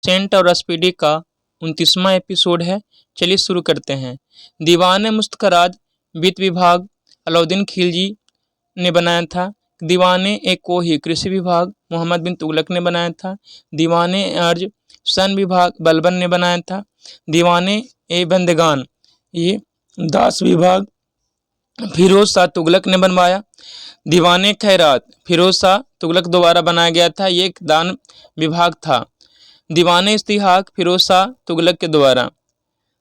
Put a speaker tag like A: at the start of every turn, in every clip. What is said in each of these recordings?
A: Saint और speedy का 29वां episode है। चलिए शुरू करते हैं। दीवान मुस्तकराद वित्त विभाग अलाउद्दीन खिलजी ने बनाया था। दीवाने ए कोही कृषि विभाग मोहम्मद बिन तुगलक ने बनाया था। दीवाने अर्ज सन विभाग बलबन ने बनाया था। दीवाने ए बंदगान ये दास विभाग फिरोज शाह तुगलक ने बनवाया। दीवाने खैरात फिरोज शाह तुगलक द्वारा बनाया गया था। ये एक दान विभाग था। दीवाने इस्तिहाक फिरोज शाह तुगलक के द्वारा।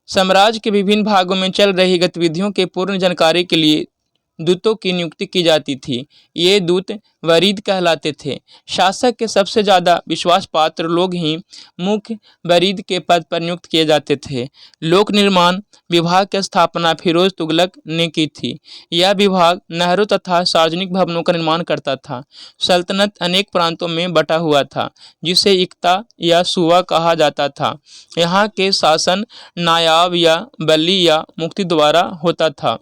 A: साम्राज्य के विभिन्न भागों में चल रही गतिविधियों के पूर्ण जानकारी के लिए दूतों की नियुक्ति की जाती थी। ये दूत वरीद कहलाते थे। शासक के सबसे ज़्यादा विश्वास पात्र लोग ही मुख्य वरीद के पद पर नियुक्त किए जाते थे। लोक निर्माण विभाग की स्थापना फिरोज तुगलक ने की थी। यह विभाग नहरों तथा सार्वजनिक भवनों का निर्माण करता था। सल्तनत अनेक प्रांतों में बटा हुआ था, जिसे इक्ता या सूबा कहा जाता था। यहाँ के शासन नायाब या वली या मुफ्ती द्वारा होता था।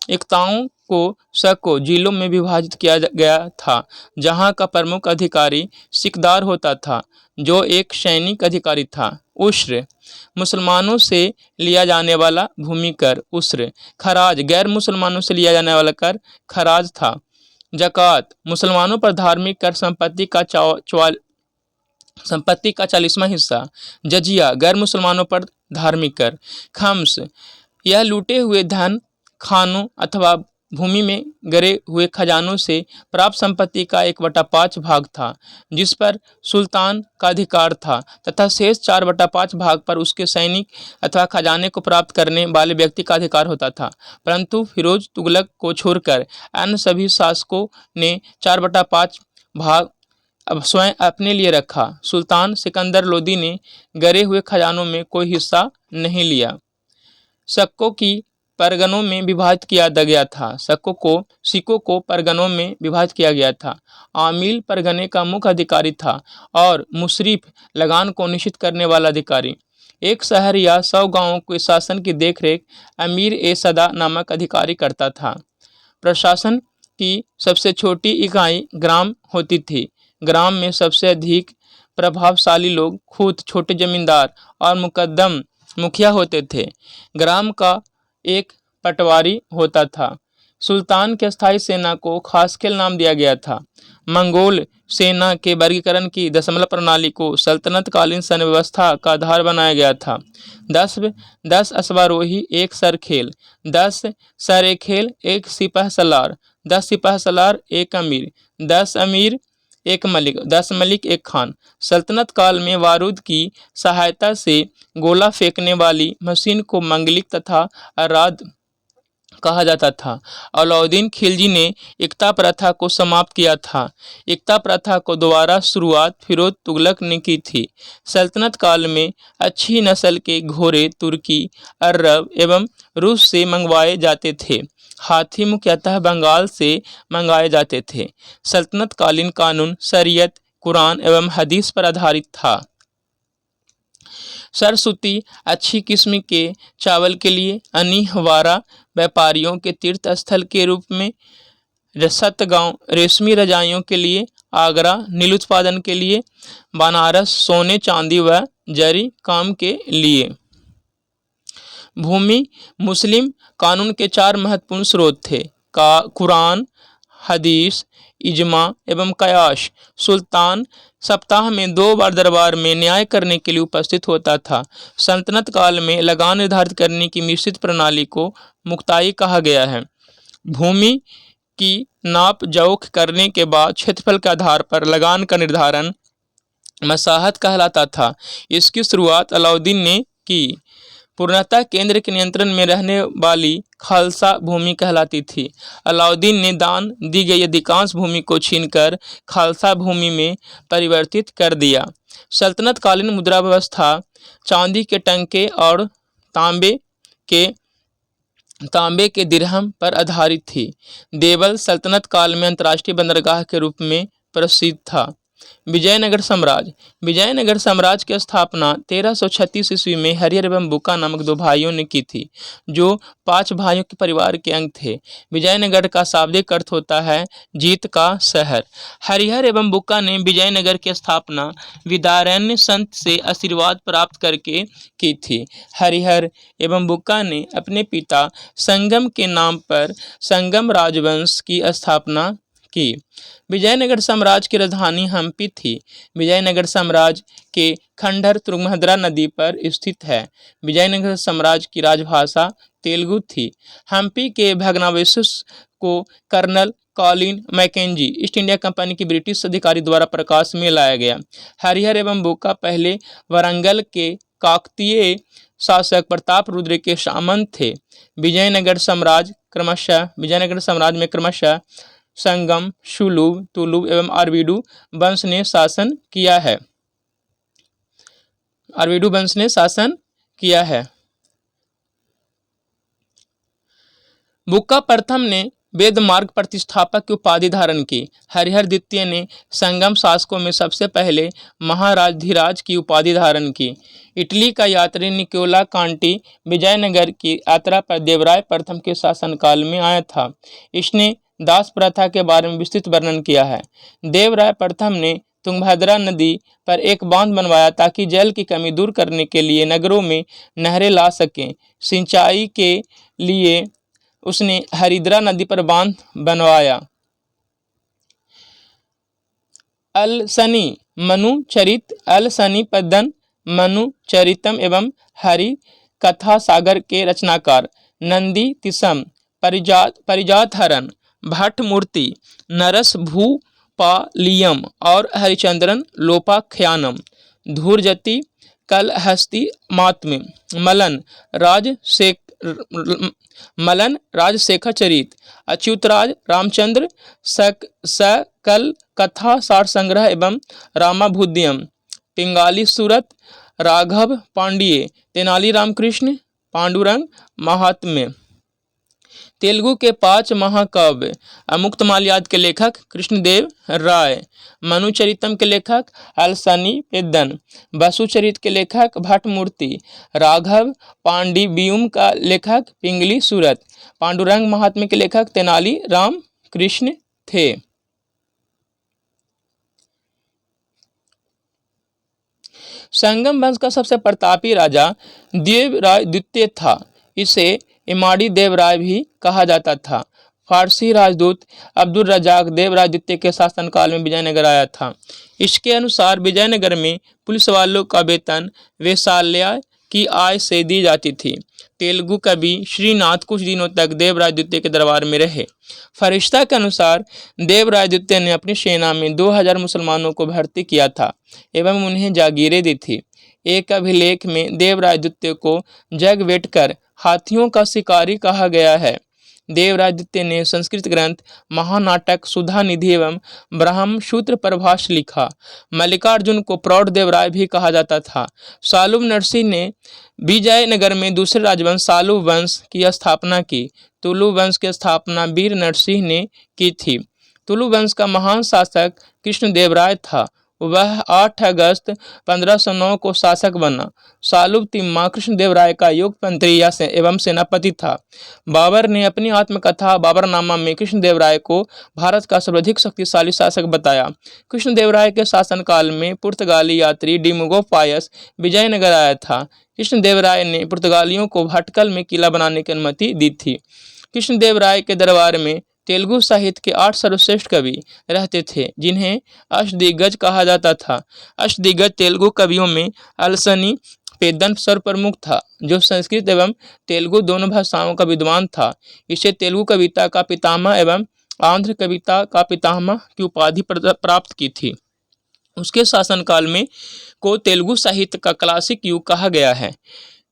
A: इक्ताओं को शकों जिलों में विभाजित किया गया था, जहां का प्रमुख अधिकारी सिकदार होता था, जो एक सैनिक अधिकारी था। उस्र मुसलमानों से लिया जाने वाला भूमि कर उस्र। खराज गैर मुसलमानों से लिया जाने वाला कर खराज था। जकात मुसलमानों पर धार्मिक कर संपत्ति का 40वां हिस्सा। जजिया गैर मुसलमानों पर धार्मिक कर। खम्स यह लूटे हुए धन खानों अथवा भूमि में गरे हुए खजानों से प्राप्त संपत्ति का 1/5 भाग था, जिस पर सुल्तान का अधिकार था, तथा शेष 4/5 भाग पर उसके सैनिक अथवा खजाने को प्राप्त करने वाले व्यक्ति का अधिकार होता था। परंतु फिरोज तुगलक को छोड़कर अन्य सभी शासकों ने 4/5 भाग अब स्वयं अपने लिए रखा। सुल्तान सिकंदर लोदी ने गरे हुए खजानों में कोई हिस्सा नहीं लिया। शकों की परगनों में विभाजित किया गया था। सिकों को परगनों में विभाजित किया गया था। आमिल परगने का मुख्य अधिकारी था और मुशरिफ लगान को निश्चित करने वाला अधिकारी। एक शहर या 100 गांवों के शासन की देखरेख अमीर ए सदा नामक अधिकारी करता था। प्रशासन की सबसे छोटी इकाई ग्राम होती थी। ग्राम में सबसे अधिक प्रभावशाली लोग खुद छोटे जमींदार और मुकद्दम मुखिया होते थे। ग्राम का एक पटवारी होता था। सुल्तान के स्थायी सेना को खासखेल नाम दिया गया था। मंगोल सेना के वर्गीकरण की दशमलव प्रणाली को सल्तनतकालीन सैन्य व्यवस्था का आधार बनाया गया था। 10 अश्वारोही 1 सरखेल, 10 सरेखेल 1 सिपहसलार, 10 सिपहसलार 1 अमीर, 10 अमीर 1 मलिक, 10 मलिक 1 खान। सल्तनत काल में बारूद की सहायता से गोला फेंकने वाली मशीन को मंगलिक तथा अराद कहा जाता था। अलाउद्दीन खिलजी ने इक्ता प्रथा को समाप्त किया था। इक्ता प्रथा को दोबारा शुरुआत फिरोज तुगलक ने की थी। सल्तनत काल में अच्छी नस्ल के घोड़े तुर्की, अरब एवं रूस से मंगवाए जाते थे। हाथी मुख्यतः बंगाल से मंगाए जाते थे। सल्तनतकालीन कानून शरीयत, कुरान एवं हदीस पर आधारित था। सरस्वती अच्छी किस्म के चावल के लिए, अनिहवारा व्यापारियों के तीर्थ स्थल के रूप में, सतगांव रेशमी रजाइयों के लिए, आगरा नील उत्पादन के लिए, बनारस सोने चांदी व जरी काम के लिए। भूमि मुस्लिम कानून के 4 महत्वपूर्ण स्रोत थे: कुरान, हदीस, इजमा एवं कयास। सुल्तान सप्ताह में 2 बार दरबार में न्याय करने के लिए उपस्थित होता था। सल्तनत काल में लगान निर्धारित करने की मिश्रित प्रणाली को मुक्ताई कहा गया है। भूमि की नाप जोख करने के बाद क्षेत्रफल के आधार पर लगान का निर्धारण मसाहत कहलाता था। इसकी शुरुआत अलाउद्दीन ने की। पूर्णतः केंद्र के नियंत्रण में रहने वाली खालसा भूमि कहलाती थी। अलाउद्दीन ने दान दी गई अधिकांश भूमि को छीनकर खालसा भूमि में परिवर्तित कर दिया। सल्तनतकालीन मुद्रा व्यवस्था चांदी के टंके और तांबे के दिरहम पर आधारित थी। देवल सल्तनत काल में अंतर्राष्ट्रीय बंदरगाह के रूप में प्रसिद्ध था। विजयनगर साम्राज्य। विजयनगर साम्राज्य की स्थापना 1336 ईस्वी में हरिहर एवं बुक्का नामक दो भाइयों ने की थी, जो 5 भाइयों के परिवार के अंग थे। विजयनगर का शाब्दिक अर्थ होता है जीत का शहर। हरिहर एवं बुक्का ने विजयनगर की स्थापना विद्यारण्य संत से आशीर्वाद प्राप्त करके की थी। हरिहर एवं बुक्का ने अपने पिता संगम के नाम पर संगम राजवंश की स्थापना की। विजयनगर साम्राज्य की राजधानी हम्पी थी। विजयनगर साम्राज्य के खंडहर तुंगभद्रा नदी पर स्थित है। विजयनगर साम्राज्य की राजभाषा तेलुगु थी। हम्पी के भग्नावशेष को colonel Colin Mackenzie East India Company के ब्रिटिश अधिकारी द्वारा प्रकाश में लाया गया। हरिहर एवं बुक्का पहले वारंगल के काकतीय शासक प्रताप रुद्र के सामंत थे। विजयनगर साम्राज्य में क्रमशः संगम, शुलुव, तुलुव एवं अरविडु वंश ने शासन किया है। बुक्का प्रथम ने वेद मार्ग प्रतिष्ठापक की उपाधि धारण की। हरिहर द्वितीय ने संगम शासकों में सबसे पहले महाराजधिराज की उपाधि धारण की। इटली का यात्री निकोला कांटी विजयनगर की यात्रा पर देवराय प्रथम के शासनकाल में आया था। इसने दास प्रथा के बारे में विस्तृत वर्णन किया है। देवराय प्रथम ने तुंगभद्रा नदी पर एक बांध बनवाया ताकि जल की कमी दूर करने के लिए नगरों में नहरें ला सकें। सिंचाई के लिए उसने हरिद्रा नदी पर बांध बनवाया। अलसनी मनुचरित, अलसनी पद्दन मनुचरितम एवं हरि कथा सागर के रचनाकार नंदी तिसम परिजातहरन भट्ट मूर्ति नरस भूपालियम और हरिचंद्रन लोपाख्यानम धूर्जति कलहस्ती मात्म्य मलन राजशेखर चरित अच्युतराज रामचंद्र सकल कथा सार संग्रह एवं रामाभुद्यम पिंगाली सूरत राघव पांडिये तेनाली रामकृष्ण पांडुरंग महात्म्य। तेलुगु के 5 महाकाव्य अमुक्तमाल्याद के लेखक कृष्णदेव राय, मनुचरितम के लेखक अलसनी पेद्दन, बसुचरित के लेखक भट्टमूर्ति, राघव पांडिवियुम का लेखक पिंगली सूरत, पांडुरंग महात्म्य के लेखक तेनाली राम कृष्ण थे। संगम वंश का सबसे प्रतापी राजा देवराय द्वितीय था। इसे इमाड़ी देवराय भी कहा जाता था। फारसी राजदूत अब्दुल रजाक देवराय द्वितीय के शासनकाल में विजयनगर आया था। इसके अनुसार विजयनगर में पुलिस वालों का वेतन वेश्यालय की आय से दी जाती थी। तेलुगु कवि श्रीनाथ कुछ दिनों तक देवराय द्वितीय के दरबार में रहे। फरिश्ता के अनुसार देवराय द्वितीय ने अपनी सेना में 2000 मुसलमानों को भर्ती किया था एवं उन्हें जागीरें दी थी। एक अभिलेख में देवराय द्वितीय को जगवेटकर हाथियों का शिकारी कहा गया है। देवराय द्वितीय ने संस्कृत ग्रंथ महानाटक सुधा निधि एवं ब्रह्मसूत्र प्रभाष लिखा। मल्लिकार्जुन को प्रौढ़ देवराय भी कहा जाता था। सालुव नरसिंह ने विजयनगर में दूसरे राजवंश सालुव वंश की स्थापना की। तुलु वंश की स्थापना वीर नरसिंह ने की थी। तुलु वंश का महान शासक कृष्णदेवराय था। वह 8 अगस्त 1509 को शासक बना। सालुव तिम्मा कृष्णदेवराय का योगपंथी एवं सेनापति था। बाबर ने अपनी आत्मकथा बाबरनामा में कृष्णदेवराय को भारत का सर्वाधिक शक्तिशाली शासक बताया। कृष्णदेवराय के शासनकाल में पुर्तगाली यात्री डिमुगो पायस विजयनगर आया था। कृष्णदेवराय ने पुर्तगालियों को भटकल में किला बनाने की अनुमति दी थी। कृष्णदेवराय के दरबार में तेलुगु साहित्य के 8 सर्वश्रेष्ठ कवि रहते थे, जिन्हें अष्टदिग्गज कहा जाता था। अष्टदिग्गज तेलुगु कवियों में अलसनी पेद्दन सर्वप्रमुख था, जो संस्कृत एवं तेलुगु दोनों भाषाओं का विद्वान था। इसे तेलुगु कविता का पितामह एवं आंध्र कविता का पितामह की उपाधि प्राप्त की थी। उसके शासनकाल में को तेलुगु साहित्य का क्लासिक युग कहा गया है।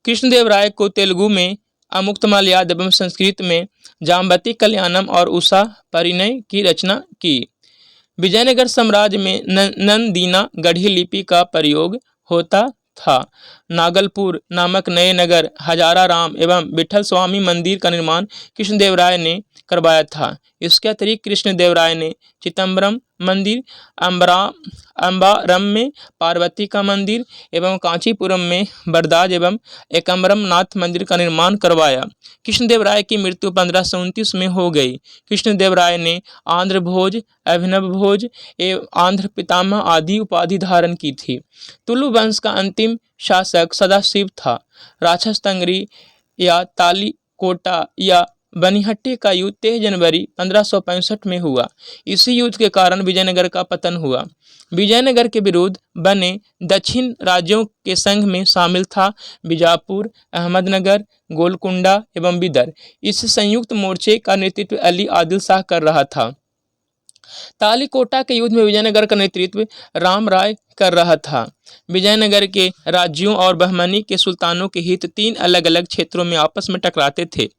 A: कृष्णदेवराय को तेलुगु में अमुक्तमाल्याद एवं संस्कृत में जाम्बती कल्याणम और उषा परिणय की रचना की। विजयनगर साम्राज्य में नंदीना गढ़ी लिपि का प्रयोग होता था। नागलपुर नामक नए नगर, हजारा राम एवं विठल स्वामी मंदिर का निर्माण कृष्णदेवराय ने करवाया था। इसके अतिरिक्त कृष्णदेवराय ने चिदम्बरम मंदिर, अम्बरा अम्बारम में पार्वती का मंदिर एवं कांचीपुरम में वरदाज एवं एकम्बरम नाथ मंदिर का निर्माण करवाया। कृष्णदेव राय की मृत्यु 1529 में हो गई। कृष्णदेव राय ने आंध्र भोज, अभिनव भोज एवं आंध्र पितामह आदि उपाधि धारण की थी। तुलु वंश का अंतिम शासक सदाशिव था। राक्षस तंगरी या तालीकोटा या बनिहट्टी का युद्ध 23 जनवरी 1565 में हुआ। इसी युद्ध के कारण विजयनगर का पतन हुआ। विजयनगर के विरुद्ध बने दक्षिण राज्यों के संघ में शामिल था बीजापुर, अहमदनगर, गोलकुंडा एवं बिदर। इस संयुक्त मोर्चे का नेतृत्व अली आदिल शाह कर रहा था। तालीकोटा के युद्ध में विजयनगर का नेतृत्व राम राय कर रहा था। विजयनगर के राज्यों और बहमनी के सुल्तानों के हित 3 अलग अलग क्षेत्रों में आपस में टकराते थे।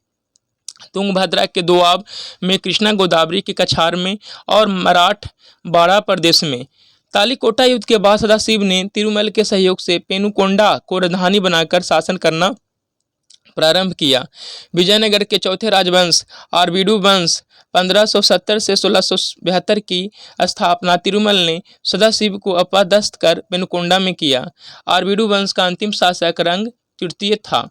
A: तुंगभद्रा के दोआब में, कृष्णा गोदावरी के कछार में और मराठवाड़ा प्रदेश में। तालीकोटा युद्ध के बाद सदाशिव ने तिरुमल के सहयोग से पेनुकोंडा को राजधानी बनाकर शासन करना प्रारंभ किया। विजयनगर के चौथे राजवंश आरवीडू वंश 1570 से 1672 की स्थापना तिरुमल ने सदाशिव को अपदस्थ कर पेनुकोंडा में किया। आरवीडू वंश का अंतिम शासक रंग तृतीय था।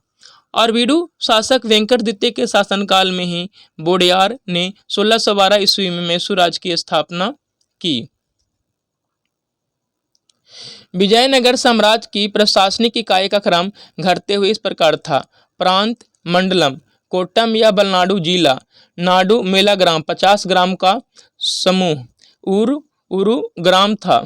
A: आरवीडू शासक वेंकटद्वितीय के शासनकाल में ही वोडेयार ने 1612 ईस्वी में मैसूर राज्य की स्थापना की। विजयनगर साम्राज्य की प्रशासनिक इकाई का क्रम घटते हुए इस प्रकार था। प्रांत मंडलम, कोट्टम या बलनाडु जिला, नाडु मेला ग्राम 50 ग्राम का समूह, उरु ग्राम था।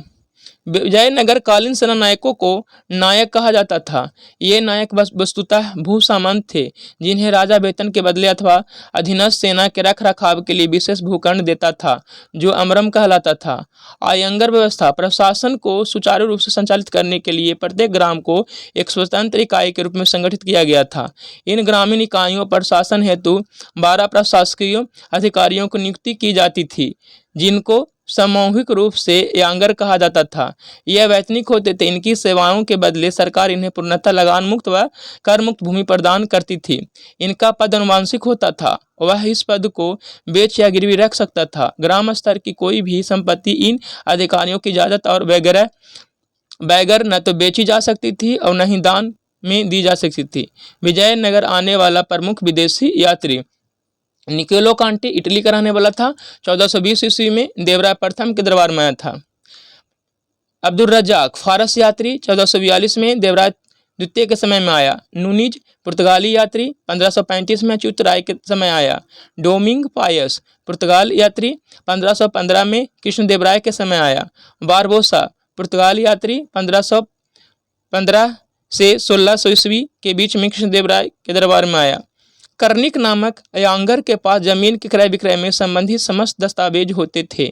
A: विजयनगर कालीन सेनानायकों को नायक कहा जाता था। ये नायक वस्तुतः भू सामंत थे, जिन्हें राजा वेतन के बदले अथवा अधीनस्थ सेना के रख रखाव के लिए विशेष भूखंड देता था, जो अमरम कहलाता था। आयंगर व्यवस्था प्रशासन को सुचारू रूप से संचालित करने के लिए प्रत्येक ग्राम को एक स्वतंत्र इकाई के रूप में संगठित किया गया था। इन ग्रामीण इकाइयों पर शासन हेतु 12 प्रशासकीय अधिकारियों की नियुक्ति की जाती थी, जिनको सामूहिक रूप से यांगर कहा जाता था। यह वैतनिक होते थे। इनकी सेवाओं के बदले सरकार इन्हें पूर्णतः लगान मुक्त व कर मुक्त भूमि प्रदान करती थी। इनका पद अनुवांशिक होता था। वह इस पद को बेच या गिरवी रख सकता था। ग्राम स्तर की कोई भी संपत्ति इन अधिकारियों की इजाजत और बगैर न तो बेची जा सकती थी और न ही दान में दी जा सकती थी। विजयनगर आने वाला प्रमुख विदेशी यात्री निकोलो कांटे इटली का रहने वाला था। 1420 ईस्वी में देवराय प्रथम के दरबार में आया था। अब्दुल रज्जाक फारस यात्री 1442 में देवराय द्वितीय के समय में आया। नूनीज पुर्तगाली यात्री 1535 में अच्युत राय के समय आया। डोमिंग पायस पुर्तगाल यात्री 1515 में कृष्णदेव राय के समय आया। बारबोसा पुर्तगाल यात्री 1515 से 1600 ईस्वी के बीच में कृष्णदेव राय के दरबार में आया। कर्निक नामक यांगर के पास जमीन के क्रय विक्रय में संबंधित समस्त दस्तावेज होते थे।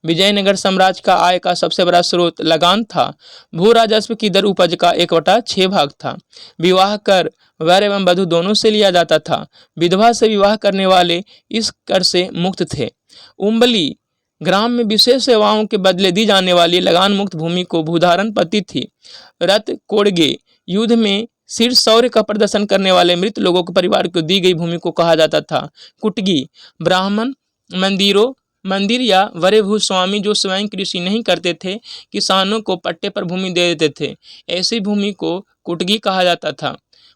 A: विजयनगर साम्राज्य का आय का सबसे बड़ा स्रोत लगान था। भू राजस्व की दर उपज का 1/6 भाग था। विवाह कर वर एवं वधू दोनों से लिया जाता था। विधवा से विवाह करने वाले इस कर से मुक्त थे। उम्बली ग्राम में विशेष सेवाओं के बदले दी जाने वाली लगान मुक्त भूमि को भूधारण पत्ती थी। रत कोड़गे युद्ध में शीर्ष शौर्य का प्रदर्शन करने वाले मृत लोगों के परिवार को दी गई भूमि को कहा जाता था। कुटगी ब्राह्मण मंदिर या वरे भूस्वामी जो स्वयं कृषि नहीं करते थे, किसानों को पट्टे पर भूमि दे देते थे। ऐसी भूमि को कुटगी कहा जाता था।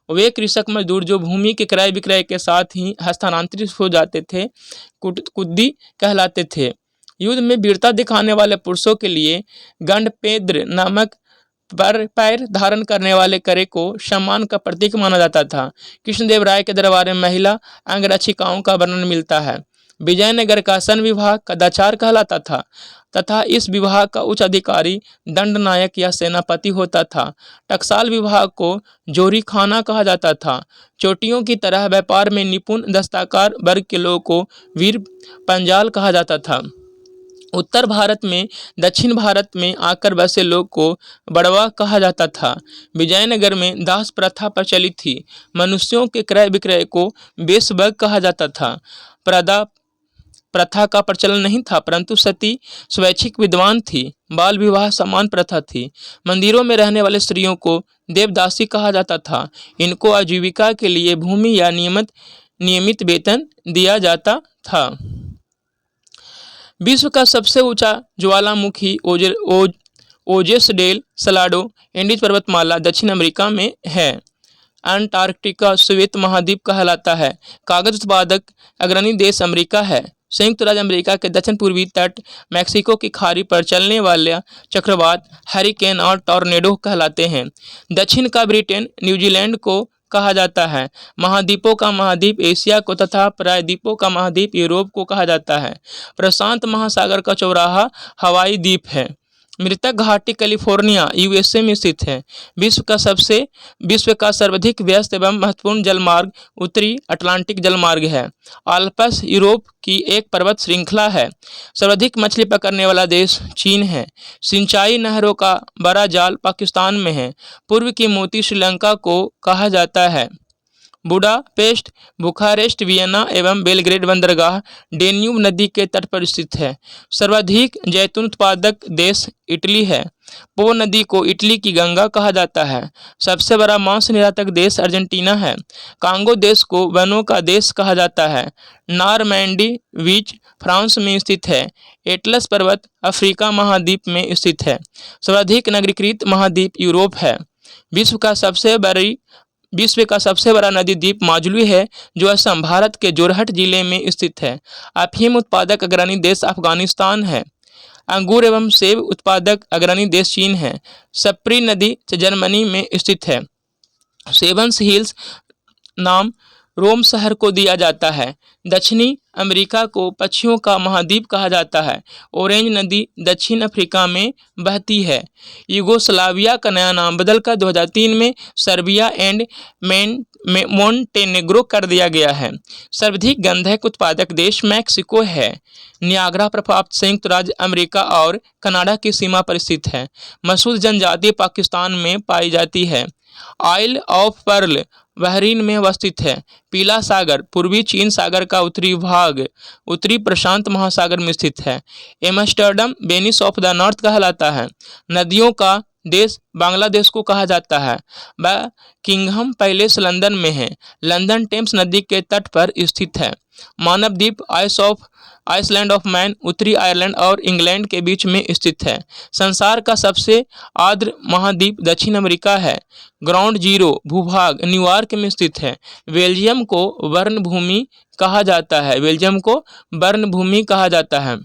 A: वे कृषक मजदूर जो भूमि के क्रय विक्रय के साथ ही हस्तांतरित हो जाते थे, कुद्दी कहलाते थे। युद्ध में वीरता दिखाने वाले पुरुषों के लिए गंडपेद्र नामक पैर धारण करने वाले करे को सम्मान का प्रतीक माना जाता था। कृष्णदेव राय के दरबार में महिला अंगरक्षिकाओं का वर्णन मिलता है। विजयनगर का सन विभाग कदाचार कहलाता था तथा इस विभाग का उच्च अधिकारी दंड नायक या सेनापति होता था। टकसाल विभाग को जोरी खाना कहा जाता था। चोटियों की तरह व्यापार में निपुण दस्तकार वर्ग के लोगों को वीर पंजाल कहा जाता था। उत्तर भारत में दक्षिण भारत में आकर बसे लोग को बड़वा कहा जाता था। विजयनगर में दास प्रथा प्रचलित थी। मनुष्यों के क्रय विक्रय को बेसबग कहा जाता था। प्रदा प्रथा का प्रचलन नहीं था, परंतु सती स्वैच्छिक विद्वान थी। बाल विवाह समान प्रथा थी। मंदिरों में रहने वाले स्त्रियों को देवदासी कहा जाता था। इनको आजीविका के लिए भूमि या नियमित वेतन दिया जाता था। विश्व का सबसे ऊंचा ज्वालामुखी ओजेस डेल सलाडो एंडीज पर्वतमाला दक्षिण अमेरिका में है। अंटार्कटिका श्वेत महाद्वीप कहलाता है। कागज उत्पादक अग्रणी देश अमेरिका है। संयुक्त राज्य अमेरिका के दक्षिण पूर्वी तट मैक्सिको की खाड़ी पर चलने वाले चक्रवात हरिकेन और टॉर्नेडो कहलाते हैं। दक्षिण का ब्रिटेन न्यूजीलैंड को कहा जाता है। महाद्वीपों का महाद्वीप एशिया को तथा प्रायद्वीपों का महाद्वीप यूरोप को कहा जाता है। प्रशांत महासागर का चौराहा हवाई द्वीप है। मृतक घाटी कैलिफोर्निया यूएसए में स्थित है। विश्व का सर्वाधिक व्यस्त एवं महत्वपूर्ण जलमार्ग उत्तरी अटलांटिक जलमार्ग है। आल्प्स यूरोप की एक पर्वत श्रृंखला है। सर्वाधिक मछली पकड़ने वाला देश चीन है। सिंचाई नहरों का बड़ा जाल पाकिस्तान में है। पूर्व की मोती श्रीलंका को कहा जाता है। बुडापेस्ट बुखारेस्ट वियना एवं बेलग्रेड बंदरगाह डेन्यूब नदी के तट पर स्थित है। सर्वाधिक जैतून उत्पादक देश इटली है। पो नदी को इटली की गंगा कहा जाता है। सबसे बड़ा मांस निर्यातक देश अर्जेंटीना है। कांगो देश को वनों का देश कहा जाता है। नॉरमैंडी बीच फ्रांस में स्थित है। एटलस पर्वत अफ्रीका महाद्वीप में स्थित है। सर्वाधिक नगरीकृत महाद्वीप यूरोप है। विश्व का सबसे बड़ा नदी द्वीप माजुली है, जो असम भारत के जोरहट जिले में स्थित है। अफीम उत्पादक अग्रणी देश अफगानिस्तान है। अंगूर एवं सेब उत्पादक अग्रणी देश चीन है। सप्री नदी जर्मनी में स्थित है। सेवंस हिल्स नाम रोम शहर को दिया जाता है। दक्षिणी अमेरिका को पक्षियों का महाद्वीप कहा जाता है। ऑरेंज नदी दक्षिण अफ्रीका में बहती है। यूगोस्लाविया का नया नाम बदलकर 2003 में सर्बिया एंड मोंटेनेग्रो कर दिया गया है। सर्वाधिक गंधक उत्पादक देश मैक्सिको है। नियाग्रा प्रपात संयुक्त राज्य अमेरिका और कनाडा की सीमा पर स्थित है। मसूद जनजाति पाकिस्तान में पाई जाती है। आइल ऑफ पर्ल बहरीन में अवस्थित है। पीला सागर पूर्वी चीन सागर का उत्तरी भाग उत्तरी प्रशांत महासागर में स्थित है। Amsterdam Venice of the north कहलाता है। नदियों का देश बांग्लादेश को कहा जाता है। बकिंघम पैलेस लंदन में है। लंदन टेम्स नदी के तट पर स्थित है। मानव द्वीप आइसलैंड ऑफ मैन उत्तरी आयरलैंड और इंग्लैंड के बीच में स्थित है। संसार का सबसे आर्द्र महाद्वीप दक्षिण अमेरिका है। ग्राउंड जीरो भूभाग न्यूयॉर्क में स्थित है। बेल्जियम को वर्णभूमि कहा जाता है।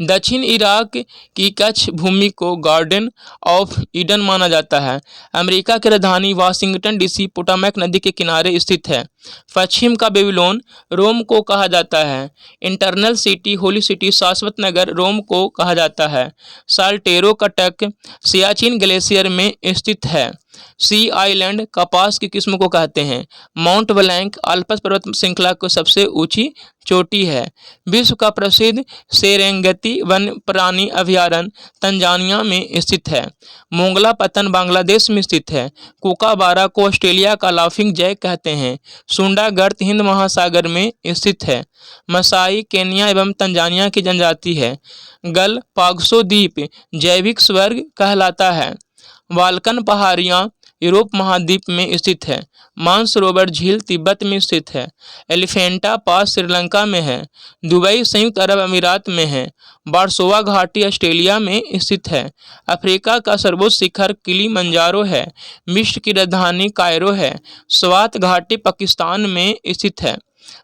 A: दक्षिण इराक की कच्छ भूमि को गार्डन ऑफ ईडन माना जाता है। अमेरिका की राजधानी वाशिंगटन डीसी पोटोमैक नदी के किनारे स्थित है। पश्चिम का बेबीलोन रोम को कहा जाता है। इंटरनल सिटी होली सिटी शाश्वत नगर रोम को कहा जाता है। साल्टेरो का तट सियाचिन ग्लेशियर में स्थित है। सी आइलैंड कपास की किस्म को कहते हैं। माउंट ब्लैंक आल्प्स पर्वत श्रृंखला को सबसे ऊंची चोटी है। विश्व का प्रसिद्ध सेरेंगेती वन्य प्राणी अभयारण्य तंजानिया में स्थित है। मोंगला पत्तन बांग्लादेश में स्थित है। कोकाबारा को ऑस्ट्रेलिया का लाफिंग जैक कहते हैं। सुंडा गर्त हिंद महासागर में स्थित है। मसाई केन्या एवं तंजानिया की जनजाति है। गलपागोस द्वीप जैविक स्वर्ग कहलाता है। बाल्कन पहाड़ियाँ यूरोप महाद्वीप में स्थित है। मानसरोवर झील तिब्बत में स्थित है। एलिफेंटा पास श्रीलंका में है। दुबई संयुक्त अरब अमीरात में है। बारसोवा घाटी ऑस्ट्रेलिया में स्थित है। अफ्रीका का सर्वोच्च शिखर किलिमंजारो है। मिस्र की राजधानी कायरो है। स्वात घाटी पाकिस्तान में स्थित है।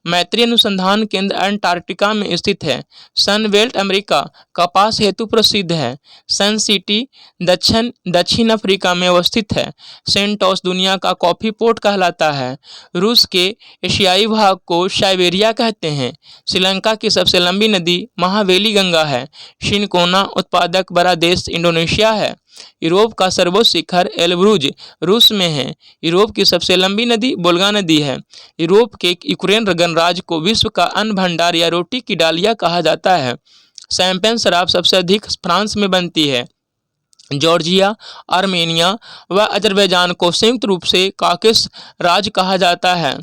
A: मैत्री अनुसंधान केंद्र अंटार्कटिका में स्थित है। सनबेल्ट अमेरिका कपास हेतु प्रसिद्ध है। सन सिटी दक्षिण अफ्रीका में अवस्थित है। सेंटोस दुनिया का कॉफी पोर्ट कहलाता है। रूस के एशियाई भाग को साइबेरिया कहते हैं। श्रीलंका की सबसे लंबी नदी महावेली गंगा है। शिनकोना उत्पादक बड़ा देश इंडोनेशिया है। यूरोप का सर्वोच्च शिखर एल्ब्रुज रूस में है। यूरोप की सबसे लंबी नदी वोल्गा नदी है। यूरोप के यूक्रेन गणराज्य को विश्व का अन्न भंडार या रोटी की डालिया कहा जाता है। शैंपेन शराब सबसे अधिक फ्रांस में बनती है। जॉर्जिया आर्मेनिया व अजरबैजान को संयुक्त रूप से काकेस राज्य कहा जाता है।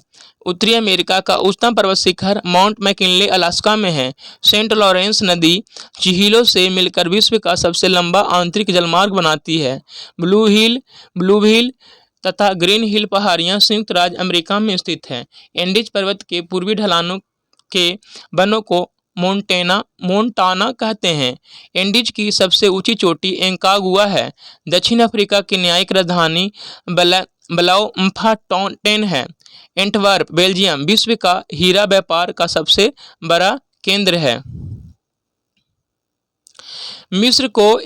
A: उत्तरी अमेरिका का उच्चतम पर्वत शिखर माउंट मैकिनले अलास्का में है। सेंट लॉरेंस नदी झीलों से मिलकर विश्व का सबसे लंबा आंतरिक जलमार्ग बनाती है। ब्लू हिल तथा ग्रीन हिल पहाड़ियाँ संयुक्त राज्य अमेरिका में स्थित हैं। एंडीज पर्वत के पूर्वी ढलानों के वनों को मोन्टाना कहते हैं। एंडीज की सबसे ऊंची चोटी एंकागुआ है। दक्षिण अफ्रीका की न्यायिक राजधानी ब्लाउमफाटेन है। एंटवर्प बेल्जियम विश्व का हीरा व्यापार का सबसे बड़ा केंद्र है। मिस्र को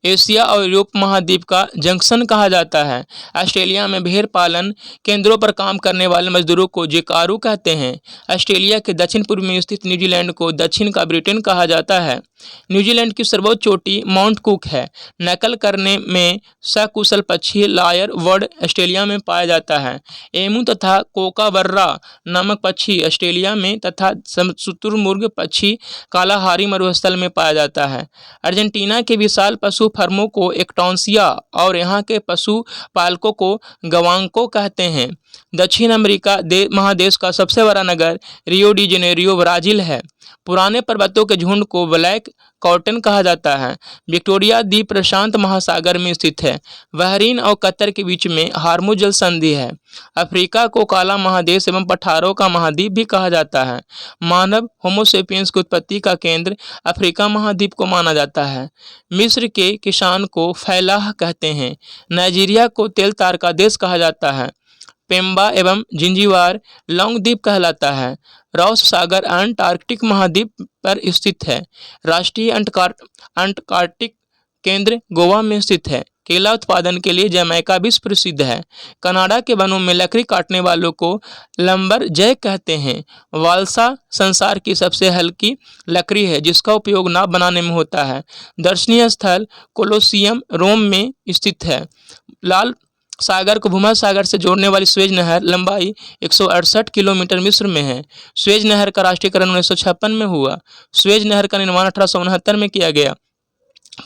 A: एशिया और यूरोप महाद्वीप का जंक्शन कहा जाता है। ऑस्ट्रेलिया में भेड़ पालन केंद्रों पर काम करने वाले मजदूरों को जेकारू कहते हैं। ऑस्ट्रेलिया के दक्षिण पूर्व में स्थित न्यूजीलैंड को दक्षिण का ब्रिटेन कहा जाता है। न्यूजीलैंड की सर्वोच्च चोटी माउंट कुक है। नकल करने में सकुशल पक्षी लायर बर्ड ऑस्ट्रेलिया में पाया जाता है। एमू तथा कोकाबर्रा नामक पक्षी ऑस्ट्रेलिया में तथा शुतुरमुर्ग पक्षी कालाहारी मरुस्थल में पाया जाता है। अर्जेंटीना के विशाल पशु फर्मों को एक्टोंसिया और यहाँ के पशु पालकों को गवांको कहते हैं। दक्षिण अमेरिका महादेश का सबसे बड़ा नगर रियो डी जेनेरियो ब्राजील है। पुराने पर्वतों के झुंड को ब्लैक कॉटन कहा जाता है। विक्टोरिया द्वीप प्रशांत महासागर में स्थित है। बहरीन और कतर के बीच में हार्मुज जल संधि है। अफ्रीका को काला महादेश एवं पठारों का महाद्वीप भी कहा जाता है। मानव होमोसेपियंस की उत्पत्ति का केंद्र अफ्रीका महाद्वीप को माना जाता है। मिस्र के किसान को फैलाह कहते हैं। नाइजीरिया को तेल तार का देश कहा जाता है। पेम्बा एवं जिंजीबार लॉन्ग द्वीप कहलाता है। रॉस सागर अंटार्कटिक महाद्वीप पर स्थित है। राष्ट्रीय अंटार्कटिक केंद्र गोवा में स्थित है। केला उत्पादन के लिए जमैका विश्व प्रसिद्ध है। कनाडा के वनों में लकड़ी काटने वालों को लंबरजैक कहते हैं। वाल्सा संसार की सबसे हल्की लकड़ी है जिसका उपयोग नाव बनाने में होता है। दर्शनीय स्थल कोलोसियम रोम में स्थित है। लाल सागर को भूमध्य से जोड़ने वाली स्वेज नहर लंबाई 168 किलोमीटर मिस्र में है। स्वेज नहर का राष्ट्रीयकरण 1956 में हुआ। स्वेज नहर का निर्माण 1869 में किया गया।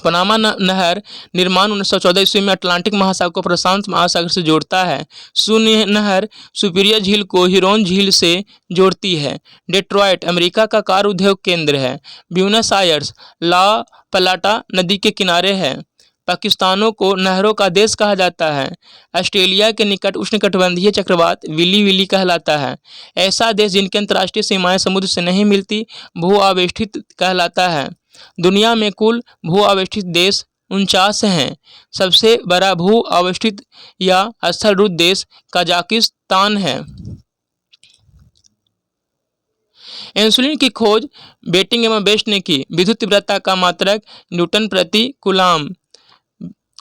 A: पनामा नहर निर्माण 1914 ईस्वी में अटलांटिक महासागर को प्रशांत महासागर से जोड़ता है। शून्य नहर सुपीरियर झील को हिरोन झील से जोड़ती है। डेट्रॉयट अमेरिका का कार उद्योग केंद्र है। ब्यूनस आयर्स ला प्लाटा नदी के किनारे है। पाकिस्तानों को नहरों का देश कहा जाता है। ऑस्ट्रेलिया के निकट उष्णकटिबंधीय चक्रवात विली कहलाता है। ऐसा देश जिनकी अंतर्राष्ट्रीय सीमाएं समुद्र से नहीं मिलती भू आवेष्टित कहलाता है। दुनिया में कुल भू आवेष्टित देश 49 हैं। सबसे बड़ा भू आवेष्टित या स्थलरूप देश कजाकिस्तान है। इंसुलिन की खोज बेटिंग एवं बेस्ट ने की। विद्युत तीव्रता का मात्रक न्यूटन प्रति कूलाम।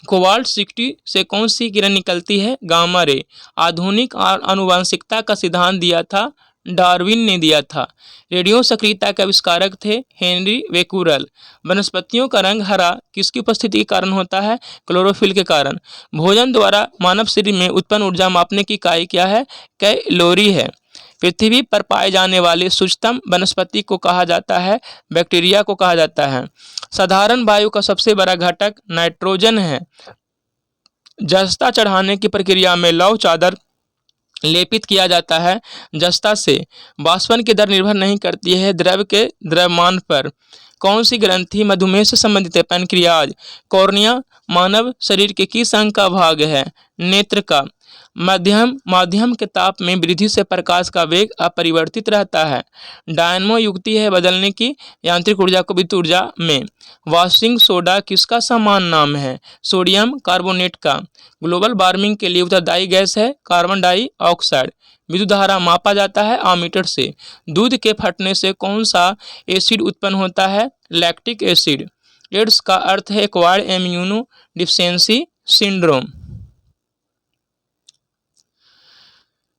A: कोबाल्ट 60 से कौन सी किरण निकलती है? Gamma ray. आधुनिक आनुवंशिकता का सिद्धांत दिया था डार्विन ने दिया था। रेडियो सक्रियता के आविष्कारक थे हेनरी बेक्यूरेल। वनस्पतियों का रंग हरा किसकी उपस्थिति के कारण होता है? क्लोरोफिल के कारण। भोजन द्वारा मानव शरीर में उत्पन्न ऊर्जा मापने की इकाई क्या है? कैलोरी है। पृथ्वी पर पाए जाने वाले सूक्ष्मतम वनस्पति को कहा जाता है बैक्टीरिया को कहा जाता है। साधारण वायु का सबसे बड़ा घटक नाइट्रोजन है। जस्ता चढ़ाने की प्रक्रिया में लौह चादर लेपित किया जाता है। जस्ता से वाष्पन की दर निर्भर नहीं करती है द्रव के द्रव्यमान पर। कौन सी ग्रंथि मधुमेह से संबंधित है? पैनक्रियाज। कॉर्निया मानव शरीर के किस अंग का भाग है? नेत्र का। माध्यम के ताप में वृद्धि से प्रकाश का वेग अपरिवर्तित रहता है। डायनमो युक्ति है बदलने की यांत्रिक ऊर्जा को विद्युत ऊर्जा में। वॉशिंग सोडा किसका समान नाम है? सोडियम कार्बोनेट का। ग्लोबल वार्मिंग के लिए उत्तरदायी गैस है कार्बन डाइऑक्साइड। विद्युत धारा मापा जाता है आमीटर से। दूध के फटने से कौन सा एसिड उत्पन्न होता है? Lactic acid. एड्स का अर्थ है एक्वायर्ड इम्यूनो डिफिशियंसी सिंड्रोम।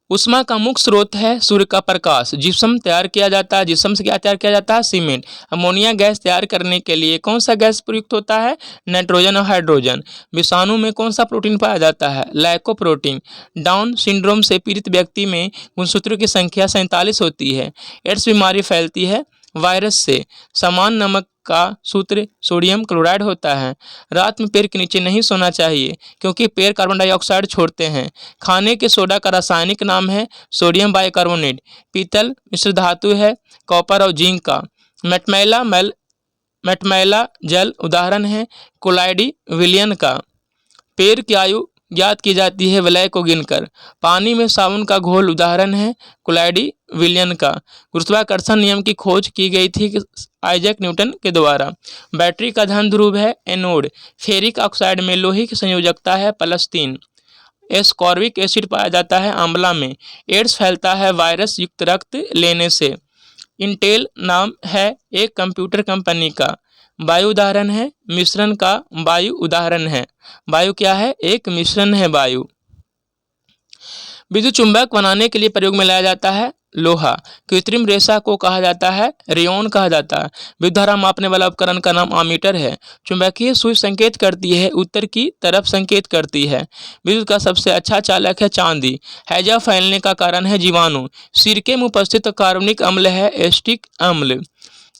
A: उष्मा का मुख्य स्रोत है सूर्य का प्रकाश। जिप्सम तैयार किया जाता है। जिप्सम से क्या तैयार किया जाता है? सीमेंट। अमोनिया गैस तैयार करने के लिए कौन सा गैस प्रयुक्त होता है? नाइट्रोजन और हाइड्रोजन। विषाणु में कौन सा प्रोटीन पाया जाता है? लाइकोप्रोटीन। डाउन सिंड्रोम से पीड़ित व्यक्ति में गुणसूत्रों की संख्या 47 होती है। एड्स बीमारी फैलती है वायरस से। समान नमक का सूत्र सोडियम क्लोराइड होता है। रात में पेड़ के नीचे नहीं सोना चाहिए क्योंकि पेड़ कार्बन डाइऑक्साइड छोड़ते हैं। खाने के सोडा का रासायनिक नाम है सोडियम बाइकार्बोनेट। पीतल मिश्र धातु है कॉपर और जिंक का। मेटमैला जल उदाहरण है कोलाइडी विलियन का। पेड़ की आयु ज्ञात की जाती है विलय को गिनकर। पानी में साबुन का घोल उदाहरण है कोलाइडी विलियन का गुरुत्वाकर्षण नियम की खोज की गई थी आइजैक न्यूटन के द्वारा। बैटरी का धन ध्रुव है एनोड। फेरिक ऑक्साइड में लोहे की संयोजकता है +3। एस्कॉर्बिक एसिड पाया जाता है आंवला में। एड्स फैलता है वायरस युक्त रक्त लेने से। इंटेल नाम है एक कंप्यूटर कंपनी का। वायु उदाहरण है मिश्रण का। वायु उदाहरण है। वायु क्या है? एक मिश्रण है वायु। विद्युत चुंबक बनाने के लिए प्रयोग में लाया जाता है लोहा। कृत्रिम रेशा को कहा जाता है रेयॉन कहा जाता है। विद्युत धारा मापने वाला उपकरण का नाम अमीटर है। चुंबकीय सुई संकेत करती है उत्तर की तरफ संकेत करती है। विद्युत का सबसे अच्छा चालक है चांदी। हैजा फैलने का कारण है जीवाणु। सिरके में उपस्थित कार्बनिक अम्ल है एस्टिक अम्ल।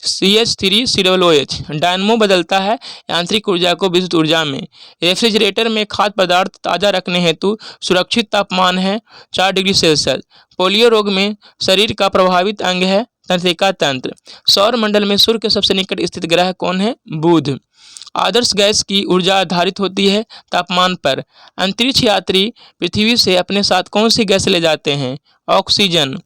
A: CH3COOH। डायनमो बदलता है यांत्रिक ऊर्जा को विद्युत ऊर्जा में। रेफ्रिजरेटर में खाद्य पदार्थ ताज़ा रखने हेतु सुरक्षित तापमान है 4 डिग्री सेल्सियस। पोलियो रोग में शरीर का प्रभावित अंग है तंत्रिका तंत्र। सौर मंडल में सूर्य के सबसे निकट स्थित ग्रह कौन है? बुध। आदर्श गैस की ऊर्जा आधारित होती है तापमान पर। अंतरिक्ष यात्री पृथ्वी से अपने साथ कौन सी गैस ले जाते हैं? ऑक्सीजन।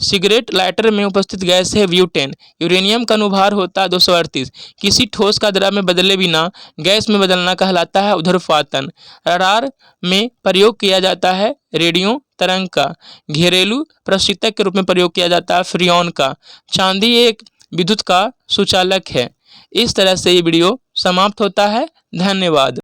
A: सिगरेट लाइटर में उपस्थित गैस है ब्यूटेन। यूरेनियम का अनुभार होता है 238। किसी ठोस का द्रव में बदले बिना गैस में बदलना कहलाता है ऊर्ध्वपातन। रडार में प्रयोग किया जाता है रेडियो तरंग का। घरेलू प्रशीतक के रूप में प्रयोग किया जाता है फ्रियॉन का। चांदी एक विद्युत का सुचालक है। इस तरह से ये वीडियो समाप्त होता है। धन्यवाद।